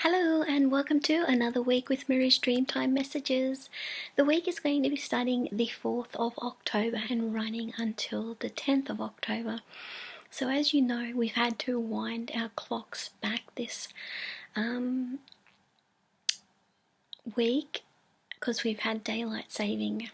Hello and welcome to another week with Miri's Dreamtime messages. The week is going to be starting the 4th of October and running until the 10th of October. So as you know, we've had to wind our clocks back this week because we've had daylight saving.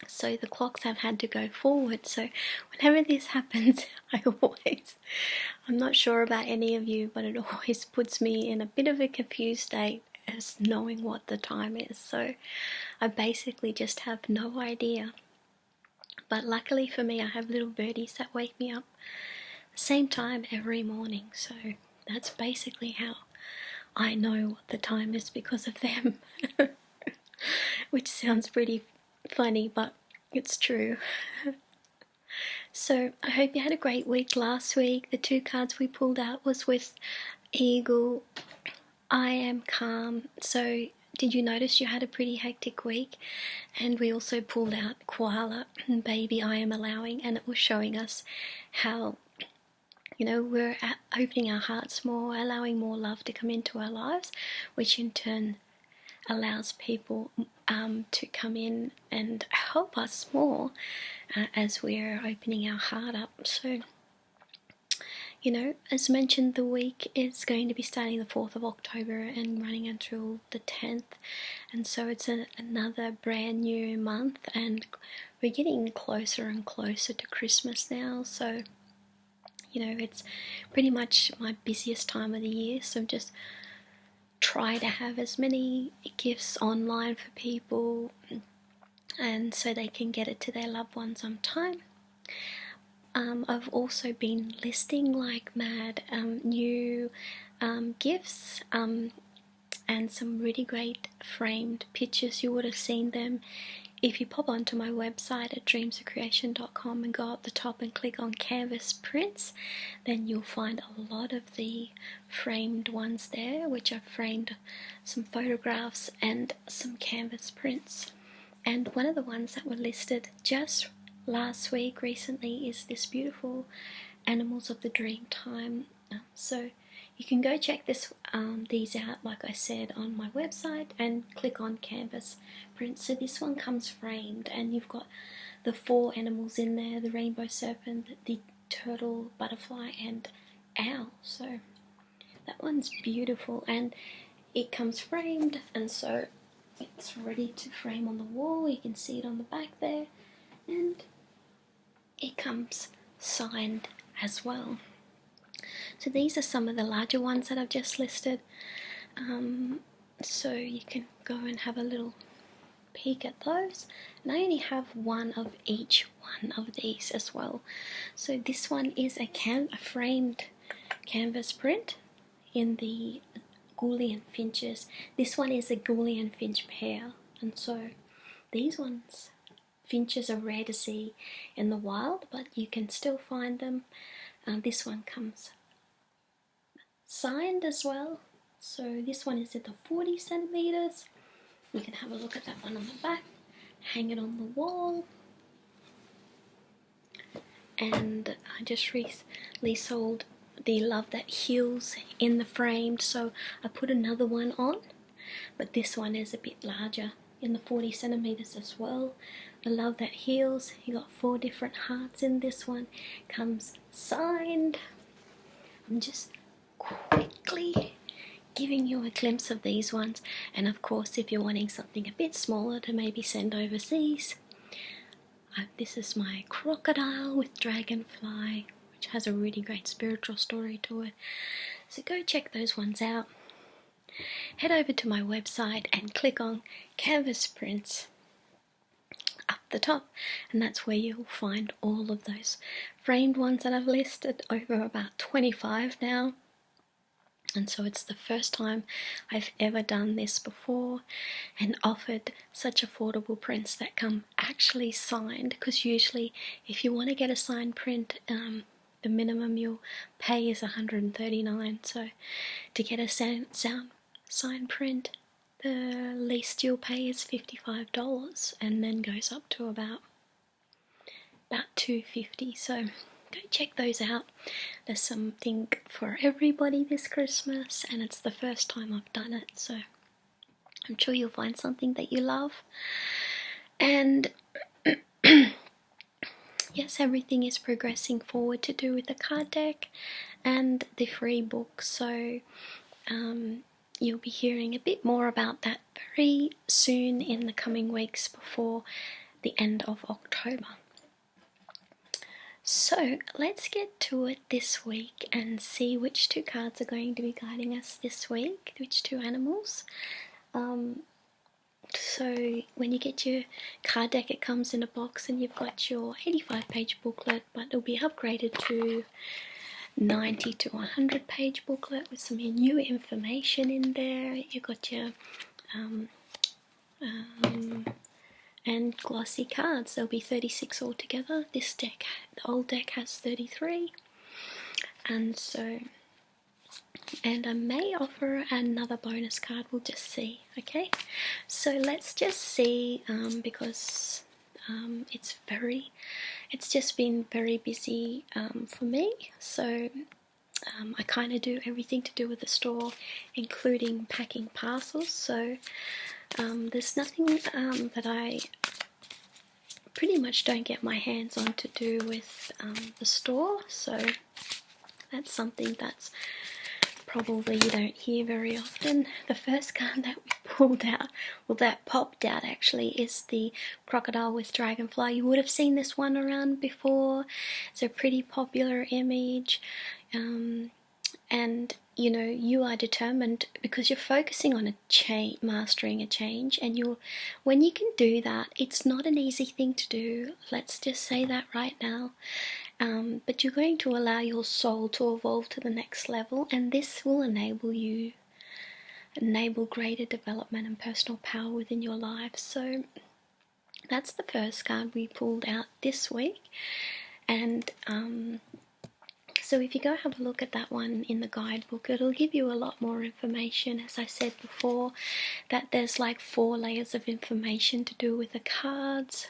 So the clocks have had to go forward. So whenever this happens, I'm not sure about any of you, but it always puts me in a bit of a confused state as knowing what the time is. So I basically just have no idea. But luckily for me, I have little birdies that wake me up same time every morning. So that's basically how I know what the time is, because of them. Which sounds pretty funny, but it's true. So I hope you had a great week last week. The two cards we pulled out was with Eagle, I am calm. So did you notice you had a pretty hectic week? And we also pulled out Koala and Baby, I am allowing, and it was showing us how, you know, we're opening our hearts more, allowing more love to come into our lives, which in turn allows people to come in and help us more as we're opening our heart up. So, you know, as mentioned, the week is going to be starting the 4th of October and running until the 10th, and so it's another brand new month, and we're getting closer and closer to Christmas now. So, you know, it's pretty much my busiest time of the year, so just try to have as many gifts online for people and so they can get it to their loved ones on time. I've also been listing like mad new gifts and some really great framed pictures. You would have seen them if you pop onto my website at dreamsofcreation.com and go up the top and click on canvas prints. Then you'll find a lot of the framed ones there, which I've framed some photographs and some canvas prints. And one of the ones that were listed just last week recently is this beautiful Animals of the Dreamtime. So you can go check these out, like I said, on my website and click on canvas prints. So this one comes framed and you've got the 4 animals in there, the rainbow serpent, the turtle, butterfly and owl. So that one's beautiful and it comes framed, and so it's ready to frame on the wall. You can see it on the back there, and it comes signed as well. So these are some of the larger ones that I've just listed. So you can go and have a little peek at those. And I only have one of each one of these as well. So this one is a framed canvas print in the Goulian finches. This one is a Goulian finch pair, and so these ones, finches, are rare to see in the wild, but you can still find them. This one comes signed as well. So this one is at the 40 centimeters. You can have a look at that one on the back, hang it on the wall. And I just recently sold the Love That Heals in the framed, so I put another one on, but this one is a bit larger in the 40 centimeters as well. The Love That Heals, you got 4 different hearts in this one, comes signed. I'm just quickly giving you a glimpse of these ones, and of course if you're wanting something a bit smaller to maybe send overseas, this is my crocodile with dragonfly, which has a really great spiritual story to it. So go check those ones out. Head over to my website and click on canvas prints up the top, and that's where you'll find all of those framed ones that I've listed, over about 25 now. And so it's the first time I've ever done this before and offered such affordable prints that come actually signed, because usually if you want to get a signed print, the minimum you'll pay is $139. So to get a signed print, the least you'll pay is $55, and then goes up to about $250. So go check those out. There's something for everybody this Christmas, and it's the first time I've done it, so I'm sure you'll find something that you love. And yes, everything is progressing forward to do with the card deck and the free book, so you'll be hearing a bit more about that very soon in the coming weeks before the end of October. So let's get to it this week and see which two cards are going to be guiding us this week, which two animals. So when you get your card deck, it comes in a box and you've got your 85-page booklet, but it'll be upgraded to 90 to 100-page booklet with some new information in there. You've got your and glossy cards. There'll be 36 altogether. This deck, the old deck, has 33, and so, and I may offer another bonus card. We'll just see. Okay, so let's just see, because it's just been very busy for me. So I kind of do everything to do with the store, including packing parcels. So there's nothing that I pretty much don't get my hands on to do with the store. So that's something that's probably you don't hear very often. The first card that we pulled out, well, that popped out actually, is the crocodile with dragonfly. You would have seen this one around before. It's a pretty popular image, and you know, you are determined because you're focusing on a change, mastering a change, and when you can do that, it's not an easy thing to do. Let's just say that right now. But you're going to allow your soul to evolve to the next level, and this will enable greater development and personal power within your life. So that's the first card we pulled out this week, and so if you go have a look at that one in the guidebook, it'll give you a lot more information. As I said before, that there's like 4 layers of information to do with the cards.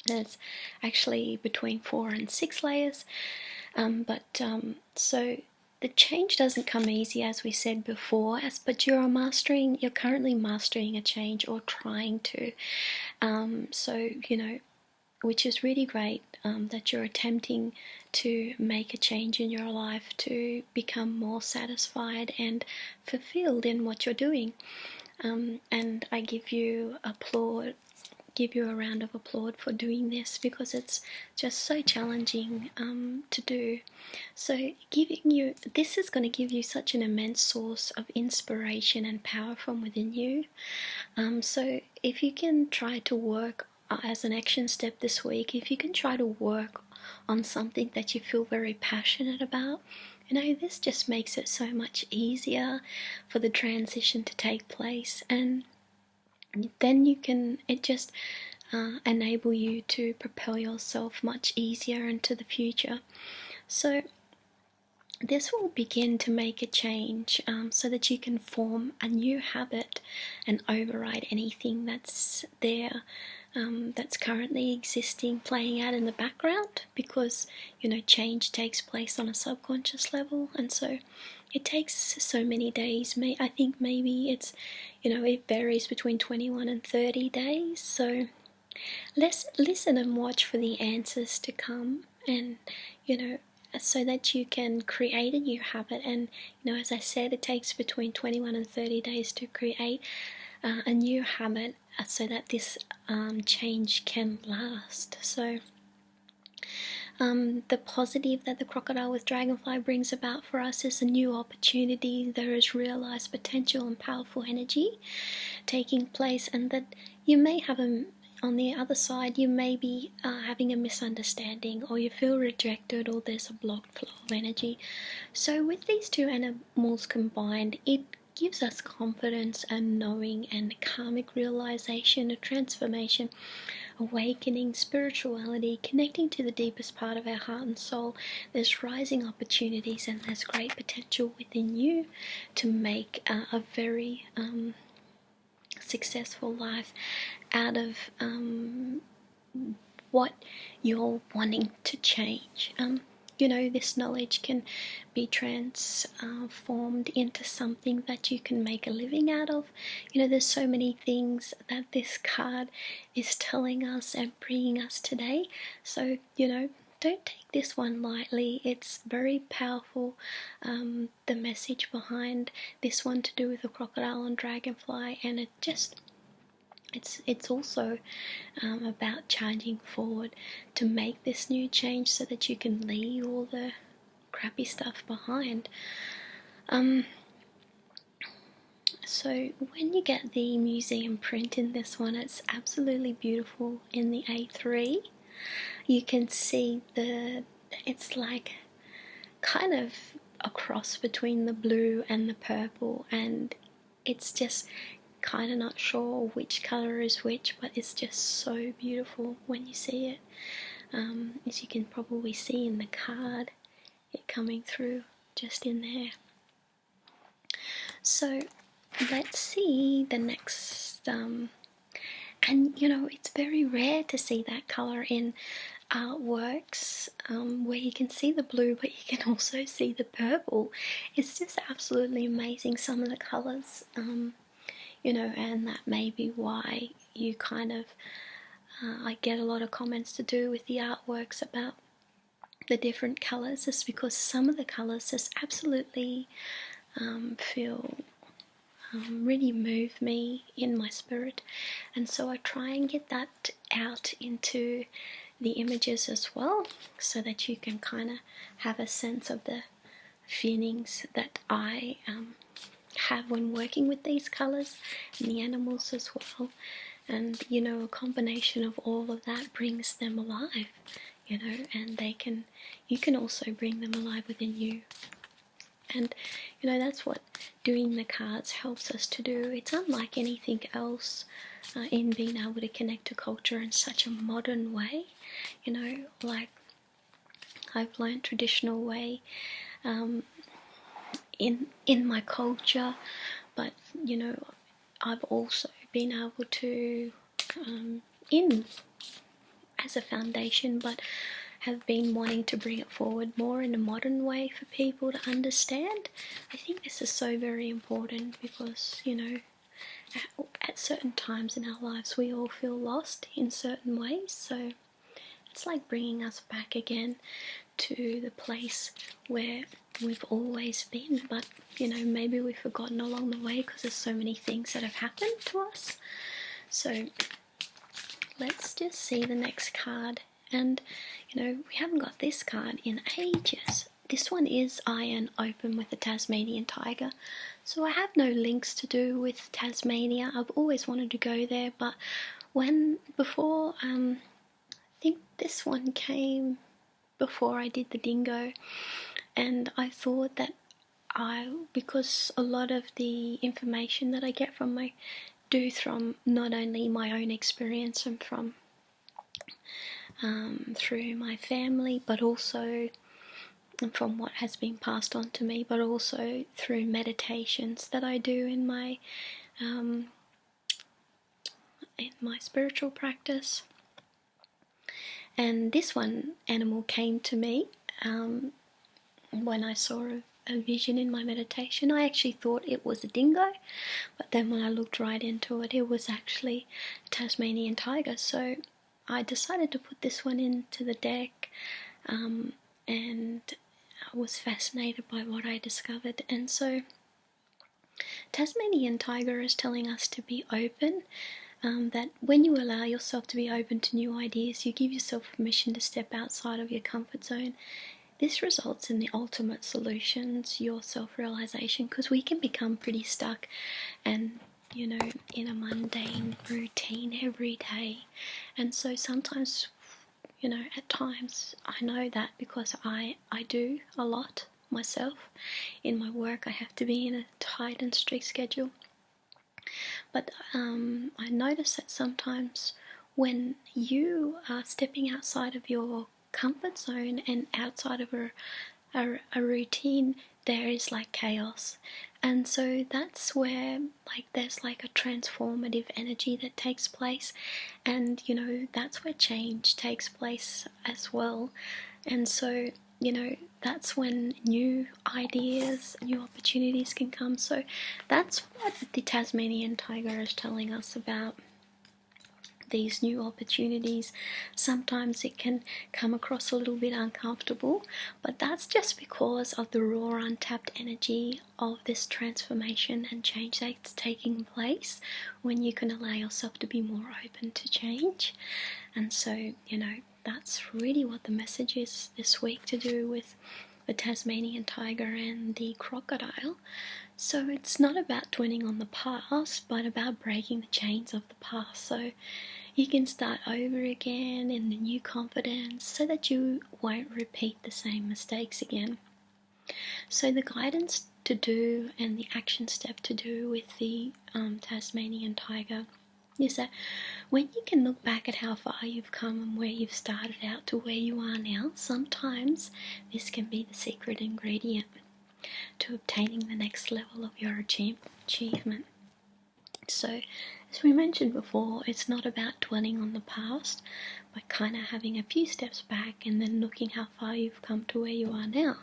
There's actually between 4 and 6 layers, so the change doesn't come easy, as we said before, but you're currently mastering a change or trying to, so you know, which is really great, that you're attempting to make a change in your life to become more satisfied and fulfilled in what you're doing, and I give you a round of applause for doing this, because it's just so challenging to do. So this is going to give you such an immense source of inspiration and power from within you. So if you can try to work as an action step this week, if you can try to work on something that you feel very passionate about, you know, this just makes it so much easier for the transition to take place, and then it just enable you to propel yourself much easier into the future. So this will begin to make a change, so that you can form a new habit and override anything that's there, that's currently existing, playing out in the background, because you know, change takes place on a subconscious level, and so it takes so many days. I think maybe it's, you know, it varies between 21 and 30 days. So let's listen and watch for the answers to come, and you know, so that you can create a new habit. And you know, as I said, it takes between 21 and 30 days to create a new habit, so that this change can last. So the positive that the crocodile with dragonfly brings about for us is a new opportunity. There is realized potential and powerful energy taking place, and that you may have on the other side, you may be having a misunderstanding, or you feel rejected, or there's a blocked flow of energy. So with these two animals combined, it gives us confidence and knowing and karmic realization, a transformation, awakening, spirituality, connecting to the deepest part of our heart and soul. There's rising opportunities, and there's great potential within you to make a very successful life out of what you're wanting to change. You know, this knowledge can be transformed into something that you can make a living out of. You know, there's so many things that this card is telling us and bringing us today. So, you know, don't take this one lightly. It's very powerful. The message behind this one to do with the crocodile and dragonfly, and it's also about charging forward to make this new change so that you can leave all the crappy stuff behind. So when you get the museum print in this one, it's absolutely beautiful. In the A3, you can see it's like kind of a cross between the blue and the purple, and it's just kind of not sure which color is which, but it's just so beautiful when you see it. As you can probably see in the card, it coming through just in there. So let's see the next, and you know, it's very rare to see that color in artworks, where you can see the blue but you can also see the purple. It's just absolutely amazing, some of the colors. You know, and that may be why you kind of, I get a lot of comments to do with the artworks about the different colours, just because some of the colours just absolutely feel really move me in my spirit, and so I try and get that out into the images as well, so that you can kind of have a sense of the feelings that I have when working with these colours and the animals as well. And you know, a combination of all of that brings them alive, you know, and you can also bring them alive within you. And you know, that's what doing the cards helps us to do. It's unlike anything else in being able to connect to culture in such a modern way. You know, like I've learned traditional way in my culture, but you know, I've also been able to as a foundation, but have been wanting to bring it forward more in a modern way for people to understand. I think this is so very important because, you know, at certain times in our lives we all feel lost in certain ways, so it's like bringing us back again to the place where we've always been, but you know, maybe we've forgotten along the way because there's so many things that have happened to us. So let's just see the next card. And you know, we haven't got this card in ages. This one is Iron Open with the Tasmanian tiger. So I have no links to do with Tasmania. I've always wanted to go there, but I think this one came before I did the dingo, and I thought that because a lot of the information that I get from not only my own experience and from through my family, but also from what has been passed on to me, but also through meditations that I do in my spiritual practice. And this one animal came to me when I saw a vision in my meditation. I actually thought it was a dingo, but then when I looked right into it, it was actually a Tasmanian tiger. So I decided to put this one into the deck, and I was fascinated by what I discovered. And so Tasmanian tiger is telling us to be open, that when you allow yourself to be open to new ideas, you give yourself permission to step outside of your comfort zone. This results in the ultimate solutions, your self-realization, because we can become pretty stuck and, you know, in a mundane routine every day. And so sometimes, you know, at times I know that because I do a lot myself. In my work I have to be in a tight and strict schedule. But I notice that sometimes when you are stepping outside of your comfort zone and outside of a routine, there is like chaos. And so that's where there's a transformative energy that takes place, and that's where change takes place as well. And so that's when new ideas, new opportunities can come. So that's what the Tasmanian tiger is telling us about these new opportunities. Sometimes it can come across a little bit uncomfortable, but that's just because of the raw, untapped energy of this transformation and change that's taking place when you can allow yourself to be more open to change. And so, that's really what the message is this week to do with the Tasmanian tiger and the crocodile. So it's not about dwelling on the past, but about breaking the chains of the past, so you can start over again in the new confidence, so that you won't repeat the same mistakes again. So the guidance to do and the action step to do with the Tasmanian tiger is that when you can look back at how far you've come and where you've started out to where you are now, sometimes this can be the secret ingredient to obtaining the next level of your achievement. So, as we mentioned before, it's not about dwelling on the past, but kind of having a few steps back and then looking how far you've come to where you are now.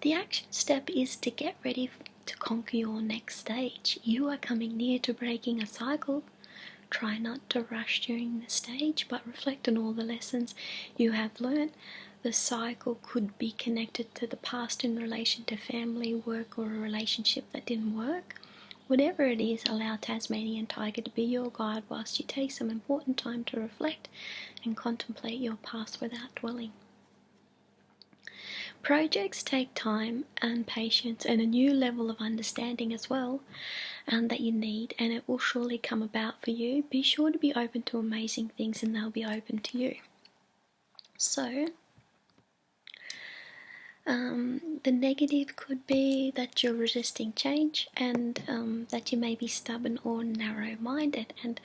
The action step is to get ready to conquer your next stage. You are coming near to breaking a cycle. Try not to rush during the stage, but reflect on all the lessons you have learned. The cycle could be connected to the past in relation to family, work, or a relationship that didn't work. Whatever it is, allow Tasmanian tiger to be your guide whilst you take some important time to reflect and contemplate your past without dwelling. Projects take time and patience and a new level of understanding as well that you need, and it will surely come about for you. Be sure to be open to amazing things and they'll be open to you. So, the negative could be that you're resisting change and that you may be stubborn or narrow-minded. And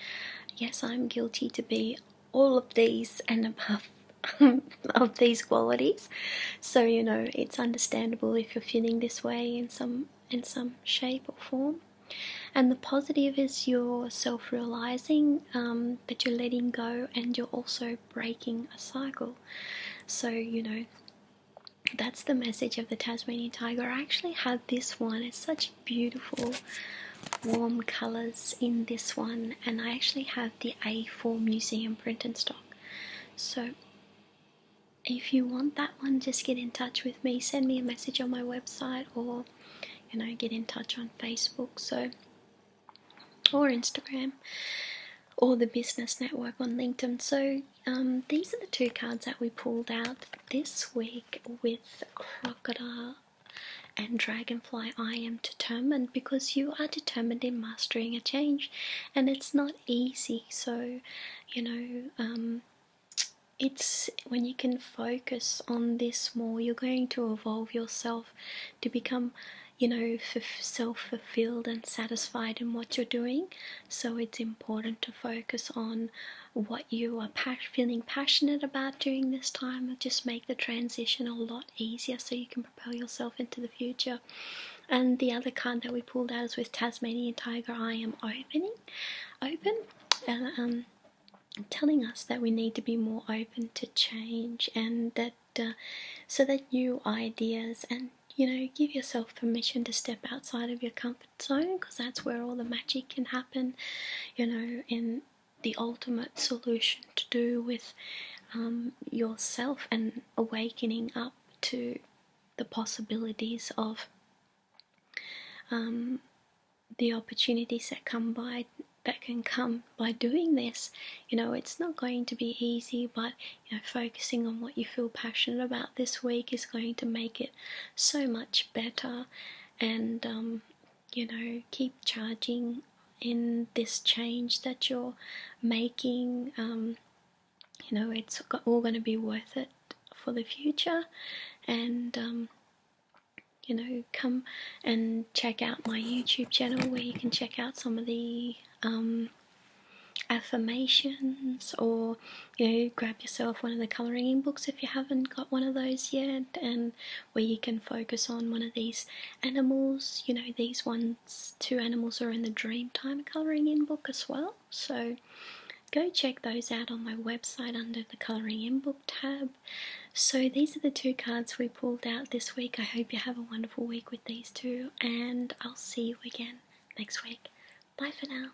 yes, I'm guilty to be all of these and above of these qualities. So it's understandable if you're feeling this way in some shape or form. And the positive is you're self-realizing that you're letting go, and you're also breaking a cycle. So that's the message of the Tasmanian tiger. I actually have this one. It's such beautiful warm colours in this one, and I actually have the A4 museum print in stock. So if you want that one, just get in touch with me. Send me a message on my website, or get in touch on Facebook, or Instagram, or the Business Network on LinkedIn. So these are the two cards that we pulled out this week with Crocodile and Dragonfly. I am determined, because you are determined in mastering a change, and it's not easy. So it's when you can focus on this more, you're going to evolve yourself to become self-fulfilled and satisfied in what you're doing. So it's important to focus on what you are feeling passionate about during this time. It'll just make the transition a lot easier, so you can propel yourself into the future. And the other card that we pulled out is with Tasmanian tiger. I am open, telling us that we need to be more open to change, and that so that new ideas, and give yourself permission to step outside of your comfort zone, because that's where all the magic can happen. In the ultimate solution to do with yourself and awakening up to the possibilities of the opportunities that can come by doing this. It's not going to be easy, but focusing on what you feel passionate about this week is going to make it so much better. And keep charging in this change that you're making. It's all going to be worth it for the future. And come and check out my YouTube channel, where you can check out some of the affirmations, or grab yourself one of the colouring in books if you haven't got one of those yet, and where you can focus on one of these animals. These ones, 2 animals, are in the Dreamtime colouring in book as well, so go check those out on my website under the colouring in book tab. So these are the 2 cards we pulled out this week. I hope you have a wonderful week with these 2, and I'll see you again next week. Bye for now.